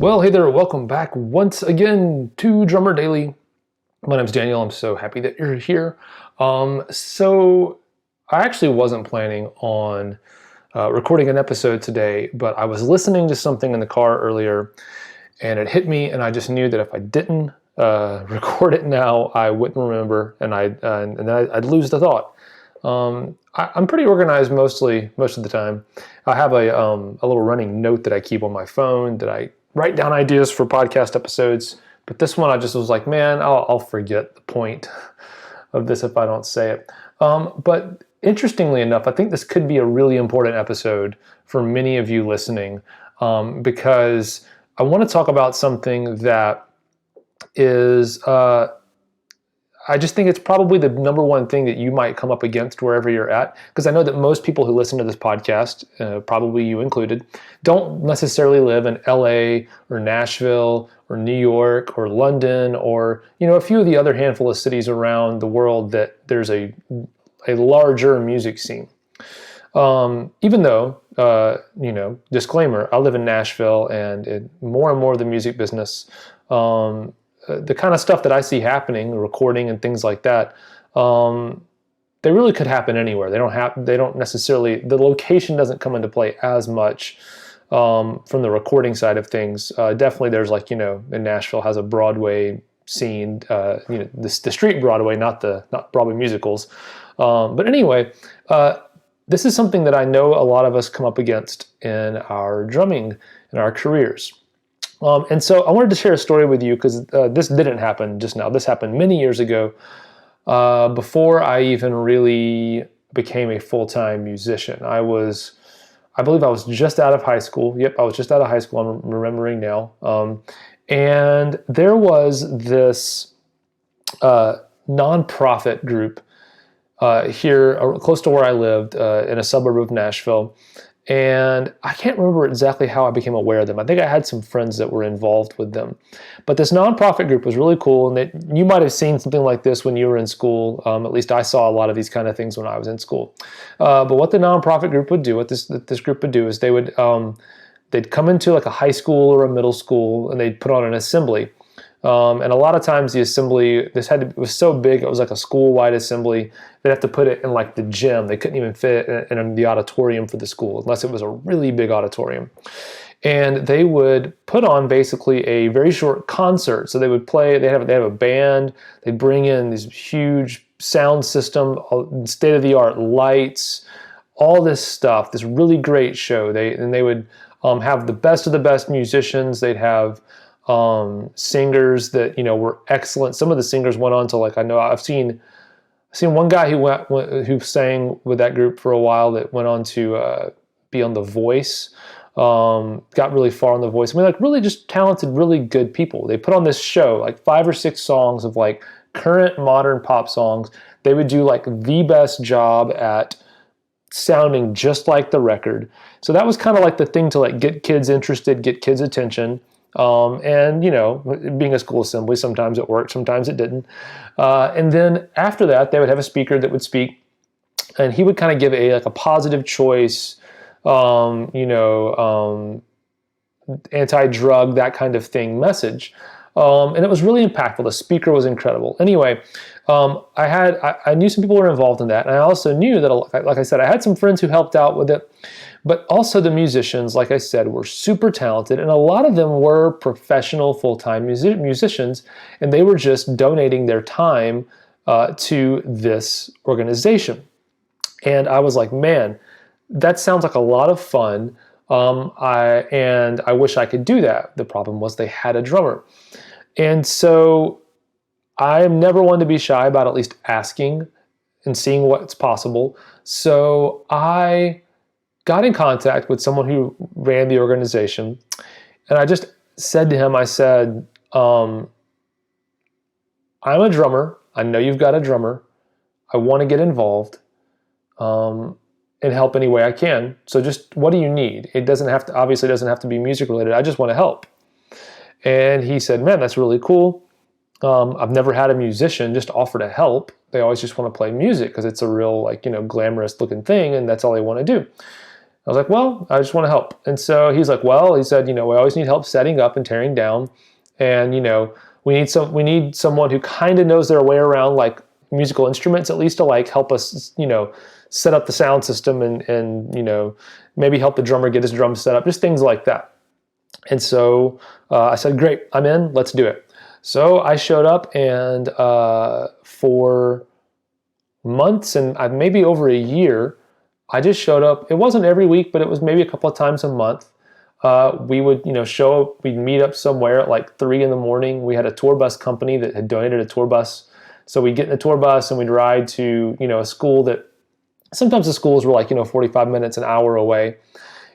Well, hey there, welcome back once again to Drummer Daily. My name's Daniel. I'm so happy that you're here. So I actually wasn't planning on recording an episode today, but I was listening to something in the car earlier and it hit me, and I just knew that if I didn't record it now, I wouldn't remember, and then I'd lose the thought. I'm pretty organized most of the time. I have a little running note that I keep on my phone that I write down ideas for podcast episodes. But this one, I just was like, man, I'll forget the point of this if I don't say it. But interestingly enough, I think this could be a really important episode for many of you listening, because I want to talk about something that is I just think it's probably the number one thing that you might come up against wherever you're at, because I know that most people who listen to this podcast, probably you included, don't necessarily live in LA or Nashville or New York or London or a few of the other handful of cities around the world that there's a larger music scene. Even though, disclaimer, I live in Nashville, and more and more of the music business, the kind of stuff that I see happening, recording and things like that, they really could happen anywhere. They don't necessarily, the location doesn't come into play as much from the recording side of things. Definitely there's in Nashville has a Broadway scene, the street Broadway, not Broadway musicals. But anyway, this is something that I know a lot of us come up against in our drumming, in our careers. And so I wanted to share a story with you because this didn't happen just now. This happened many years ago, before I even really became a full-time musician. I believe I was just out of high school. Yep, I was just out of high school, I'm remembering now. And there was this nonprofit group here close to where I lived, in a suburb of Nashville. And I can't remember exactly how I became aware of them. I think I had some friends that were involved with them. But this nonprofit group was really cool, and you might have seen something like this when you were in school. At least I saw a lot of these kind of things when I was in school. But what the nonprofit group would do, what this group would do, is they'd come into like a high school or a middle school, and they'd put on an assembly. And a lot of times the assembly, it was so big, it was like a school-wide assembly. They'd have to put it in like the gym. They couldn't even fit it in the auditorium for the school unless it was a really big auditorium. And they would put on basically a very short concert. So they would play, they'd have a band, they'd bring in this huge sound system, state-of-the-art lights, all this stuff, this really great show. They would have the best of the best musicians. They'd have singers that were excellent. Some of the singers went on to I've seen one guy who sang with that group for a while that went on to be on The Voice. Got really far on The Voice. I mean, really just talented, really good people. They put on this show, like 5 or 6 songs of current modern pop songs. They would do the best job at sounding just like the record. So that was kind of the thing to get kids interested, get kids' attention. And being a school assembly, sometimes it worked, sometimes it didn't. And then after that, they would have a speaker that would speak, and he would kind of give a positive choice, anti-drug, that kind of thing message. And it was really impactful. The speaker was incredible. Anyway, I knew some people were involved in that, and I also knew that, like I said, I had some friends who helped out with it. But also the musicians, like I said, were super talented, and a lot of them were professional full-time musicians, and they were just donating their time to this organization. And I was like, man, that sounds like a lot of fun, I wish I could do that. The problem was they had a drummer. And so I am never one to be shy about at least asking and seeing what's possible. So I got in contact with someone who ran the organization, and I just said to him, I said, I'm a drummer. I know you've got a drummer. I want to get involved and help any way I can. So just, what do you need? It obviously doesn't have to be music related. I just want to help. And he said, man, that's really cool. I've never had a musician just offer to help. They always just want to play music because it's a real, glamorous looking thing, and that's all they want to do. I was like, well, I just want to help. And so he's like, well, he said, we always need help setting up and tearing down. And, we need someone who kind of knows their way around like musical instruments, at least to like help us, set up the sound system and maybe help the drummer get his drums set up, just things like that. And so I said, great, I'm in, let's do it. So I showed up, and for months and maybe over a year, I just showed up. It wasn't every week, but it was maybe a couple of times a month. We would, show up, we'd meet up somewhere at like 3 a.m. We had a tour bus company that had donated a tour bus. So we'd get in a tour bus and we'd ride to, a school that sometimes the schools were like, 45 minutes, an hour away.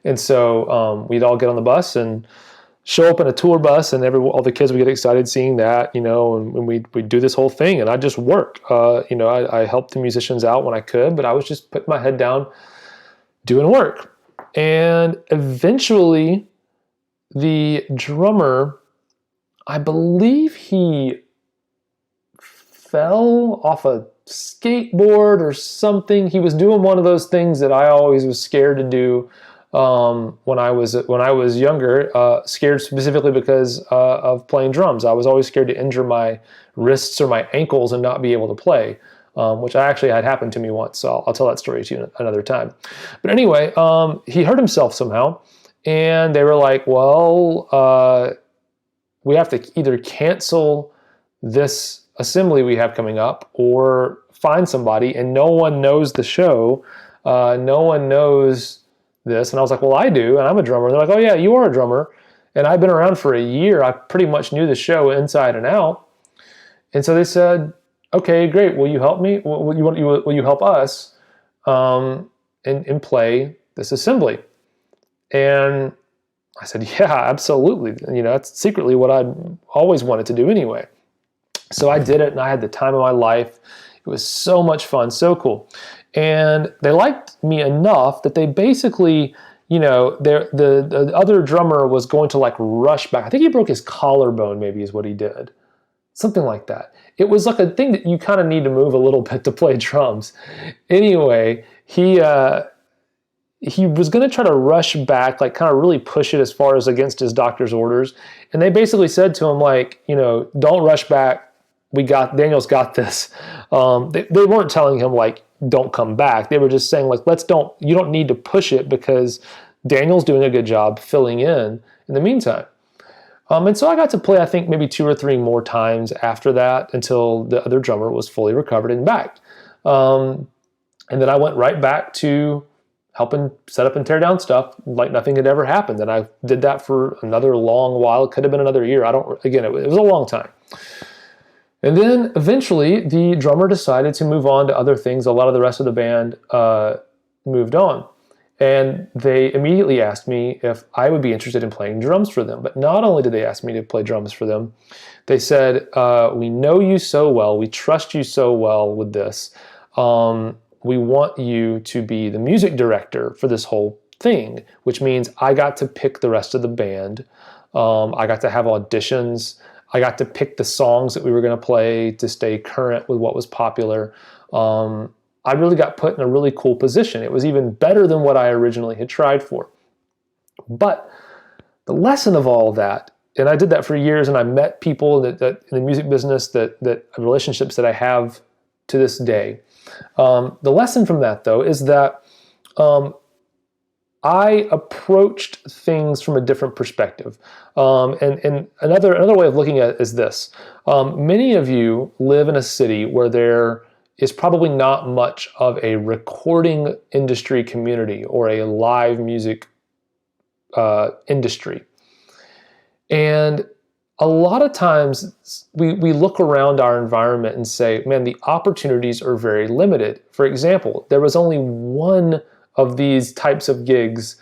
And so we'd all get on the bus and show up in a tour bus, and all the kids would get excited seeing that, and we'd do this whole thing, and I'd just work. I helped the musicians out when I could, but I was just putting my head down doing work. And eventually the drummer, I believe he fell off a skateboard or something. He was doing one of those things that I always was scared to do when I was younger, scared specifically because of playing drums. I was always scared to injure my wrists or my ankles and not be able to play, which actually had happened to me once. So I'll tell that story to you another time. But anyway, he hurt himself somehow, and they were like, well, we have to either cancel this assembly we have coming up or find somebody, and no one knows the show. No one knows this. And I was like, well, I do, and I'm a drummer. And they're like, oh yeah, you are a drummer. And I've been around for a year. I pretty much knew the show inside and out. And so they said, okay, great. Will you help me? Will you help us and play this assembly? And I said, yeah, absolutely. That's secretly what I always wanted to do anyway. So I did it, and I had the time of my life. It was so much fun, so cool. And they liked me enough that they basically, the other drummer was going to like rush back. I think he broke his collarbone, maybe is what he did. Something like that. It was like a thing that you kind of need to move a little bit to play drums. Anyway, he was going to try to rush back, like kind of really push it as far as against his doctor's orders. And they basically said to him, like, don't rush back. Daniel's got this. They weren't telling him like, don't come back. They were just saying like, you don't need to push it because Daniel's doing a good job filling in the meantime. And so I got to play, I think maybe 2 or 3 more times after that until the other drummer was fully recovered and back. And then I went right back to helping set up and tear down stuff like nothing had ever happened. And I did that for another long while. It could have been another year. It was a long time. And then eventually the drummer decided to move on to other things. A lot of the rest of the band moved on. And they immediately asked me if I would be interested in playing drums for them. But not only did they ask me to play drums for them, they said, we know you so well, we trust you so well with this. We want you to be the music director for this whole thing, which means I got to pick the rest of the band. I got to have auditions. I got to pick the songs that we were going to play to stay current with what was popular. I really got put in a really cool position. It was even better than what I originally had tried for. But the lesson of all of that, and I did that for years, and I met people that in the music business that relationships that I have to this day. The lesson from that, though, is that I approached things from a different perspective. And another way of looking at it is this. Many of you live in a city where there is probably not much of a recording industry community or a live music industry. And a lot of times we look around our environment and say, man, the opportunities are very limited. For example, there was only one of these types of gigs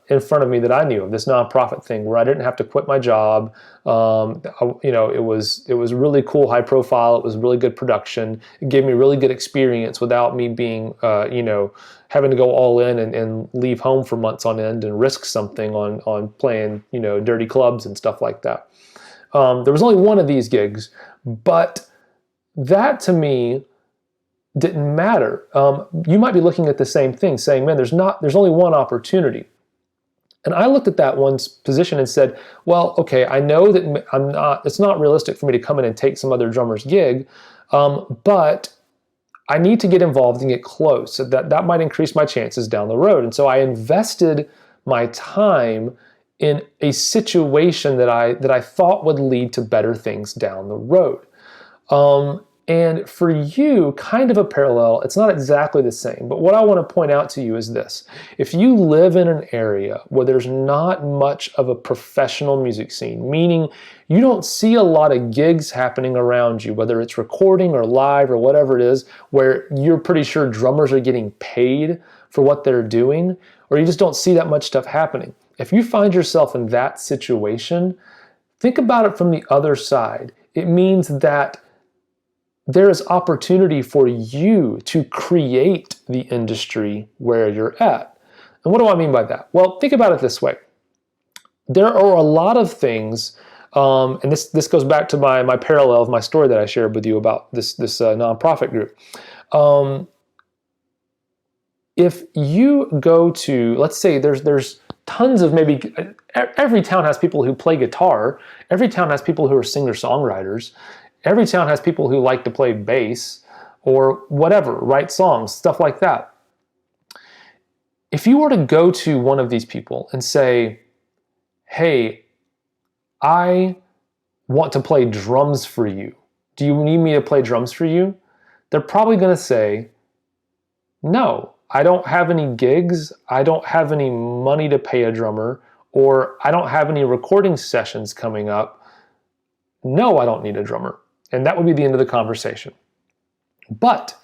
in front of me that I knew of, this nonprofit thing where I didn't have to quit my job. It was really cool, high profile. It was really good production. It gave me really good experience without me being, having to go all in and leave home for months on end and risk something on playing, dirty clubs and stuff like that. There was only one of these gigs, but that to me didn't matter. You might be looking at the same thing, saying, man, there's only one opportunity. And I looked at that one position and said, well, okay, I know that it's not realistic for me to come in and take some other drummer's gig, but I need to get involved and get close. So that might increase my chances down the road. And so I invested my time in a situation that I thought would lead to better things down the road. And for you, kind of a parallel, it's not exactly the same, but what I want to point out to you is this. If you live in an area where there's not much of a professional music scene, meaning you don't see a lot of gigs happening around you, whether it's recording or live or whatever it is, where you're pretty sure drummers are getting paid for what they're doing, or you just don't see that much stuff happening. If you find yourself in that situation, think about it from the other side. It means that there is opportunity for you to create the industry where you're at. And what do I mean by that? Well, think about it this way. There are a lot of things, and this goes back to my parallel of my story that I shared with you about this nonprofit group. If you go to, let's say there's tons of, maybe every town has people who play guitar, every town has people who are singer-songwriters, every town has people who like to play bass or whatever, write songs, stuff like that. If you were to go to one of these people and say, hey, I want to play drums for you. Do you need me to play drums for you? They're probably going to say, no, I don't have any gigs. I don't have any money to pay a drummer, or I don't have any recording sessions coming up. No, I don't need a drummer. And that would be the end of the conversation. But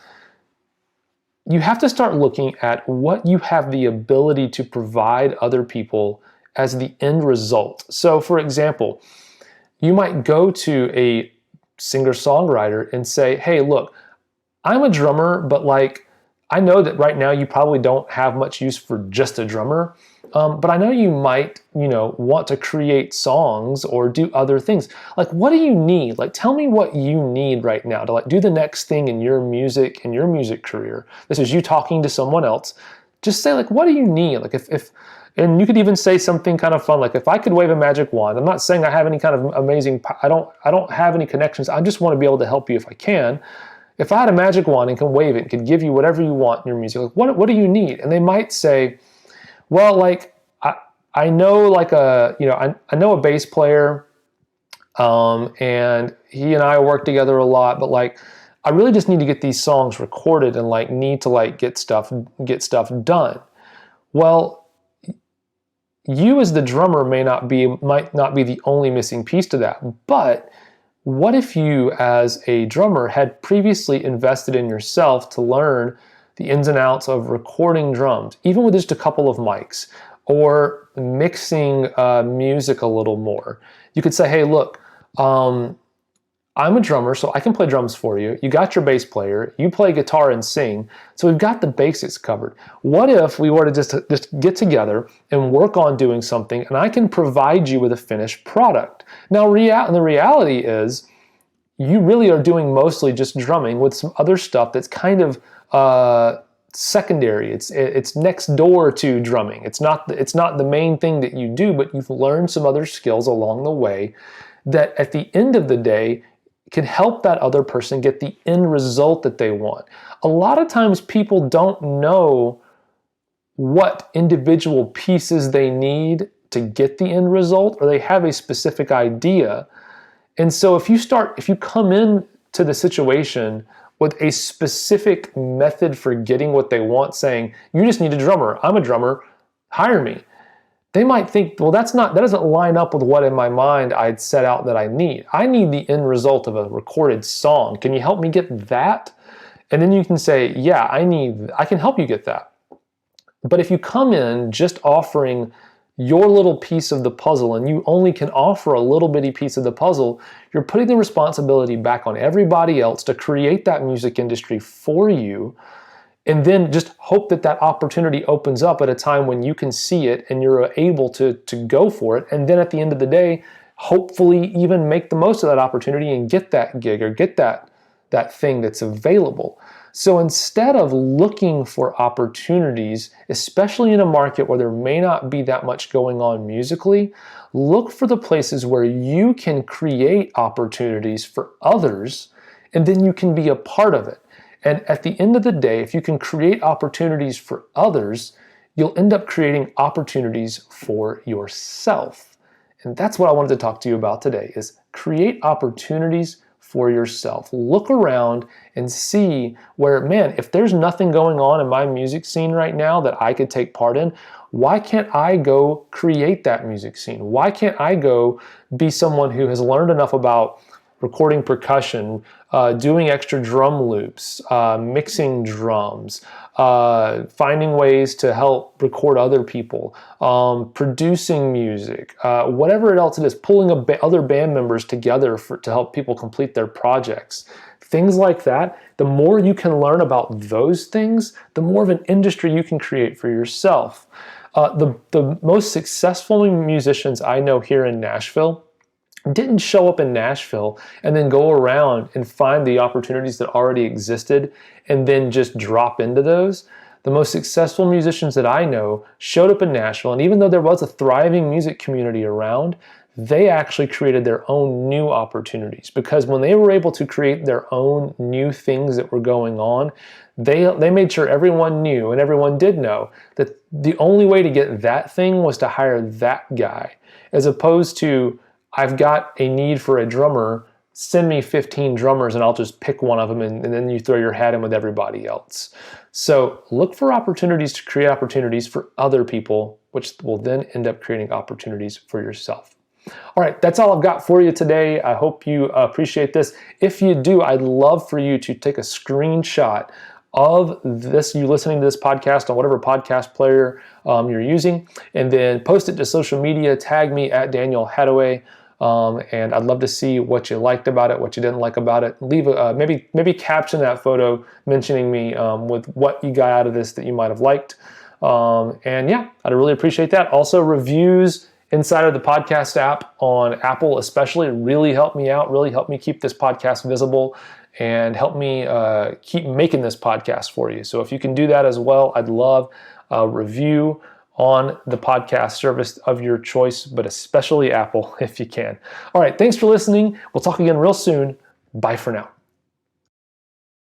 you have to start looking at what you have the ability to provide other people as the end result. So for example, you might go to a singer-songwriter and say, hey, look, I'm a drummer, but I know that right now you probably don't have much use for just a drummer, but I know you might, want to create songs or do other things. What do you need? Tell me what you need right now to do the next thing in your music career. This is you talking to someone else. Just say what do you need? And you could even say something kind of fun, if I could wave a magic wand. I'm not saying I have any kind of amazing, I don't have any connections. I just want to be able to help you if I can. If I had a magic wand and can wave it and could give you whatever you want in your music, what do you need? And they might say, well, I know I know a bass player, and he and I work together a lot, but I really just need to get these songs recorded and need to get stuff done. Well, you as the drummer might not be the only missing piece to that, but what if you as a drummer had previously invested in yourself to learn the ins and outs of recording drums, even with just a couple of mics, or mixing music a little more? You could say, hey, look, I'm a drummer, so I can play drums for you. You got your bass player, you play guitar and sing, so we've got the basics covered. What if we were to just get together and work on doing something, and I can provide you with a finished product? Now, the reality is, you really are doing mostly just drumming with some other stuff that's kind of secondary. It's next door to drumming. It's not the main thing that you do, but you've learned some other skills along the way that at the end of the day can help that other person get the end result that they want. A lot of times people don't know what individual pieces they need to get the end result, or they have a specific idea. And so if you come in to the situation with a specific method for getting what they want, saying, you just need a drummer, I'm a drummer, hire me, they might think, well, that doesn't line up with what in my mind I'd set out that I need. I need the end result of a recorded song. Can you help me get that? And then you can say, yeah, I can help you get that. But if you come in just offering your little piece of the puzzle and you only can offer a little bitty piece of the puzzle, you're putting the responsibility back on everybody else to create that music industry for you, and then just hope that opportunity opens up at a time when you can see it and you're able to go for it. And then at the end of the day, hopefully even make the most of that opportunity and get that gig or get that thing that's available. So instead of looking for opportunities, especially in a market where there may not be that much going on musically, look for the places where you can create opportunities for others, and then you can be a part of it. And at the end of the day, if you can create opportunities for others, you'll end up creating opportunities for yourself. And that's what I wanted to talk to you about today, is create opportunities for yourself. Look around and see where, man, if there's nothing going on in my music scene right now that I could take part in, why can't I go create that music scene? Why can't I go be someone who has learned enough about recording percussion, doing extra drum loops, mixing drums, finding ways to help record other people, producing music, whatever else it is, pulling other band members together to help people complete their projects. Things like that, the more you can learn about those things, the more of an industry you can create for yourself. The most successful musicians I know here in Nashville didn't show up in Nashville and then go around and find the opportunities that already existed and then just drop into those. The most successful musicians that I know showed up in Nashville, and even though there was a thriving music community around, they actually created their own new opportunities, because when they were able to create their own new things that were going on, they made sure everyone knew, and everyone did know, that the only way to get that thing was to hire that guy, as opposed to, I've got a need for a drummer, send me 15 drummers and I'll just pick one of them, and then you throw your hat in with everybody else. So look for opportunities to create opportunities for other people, which will then end up creating opportunities for yourself. All right, that's all I've got for you today. I hope you appreciate this. If you do, I'd love for you to take a screenshot of this, you listening to this podcast on whatever podcast player you're using, and then post it to social media, tag me at Daniel Hadaway. And I'd love to see what you liked about it, what you didn't like about it. Leave maybe caption that photo mentioning me with what you got out of this that you might have liked. And yeah, I'd really appreciate that. Also, reviews inside of the podcast app on Apple especially really help me out, really help me keep this podcast visible, and help me keep making this podcast for you. So if you can do that as well, I'd love a review on the podcast service of your choice, but especially Apple if you can. All right, thanks for listening. We'll talk again real soon. Bye for now.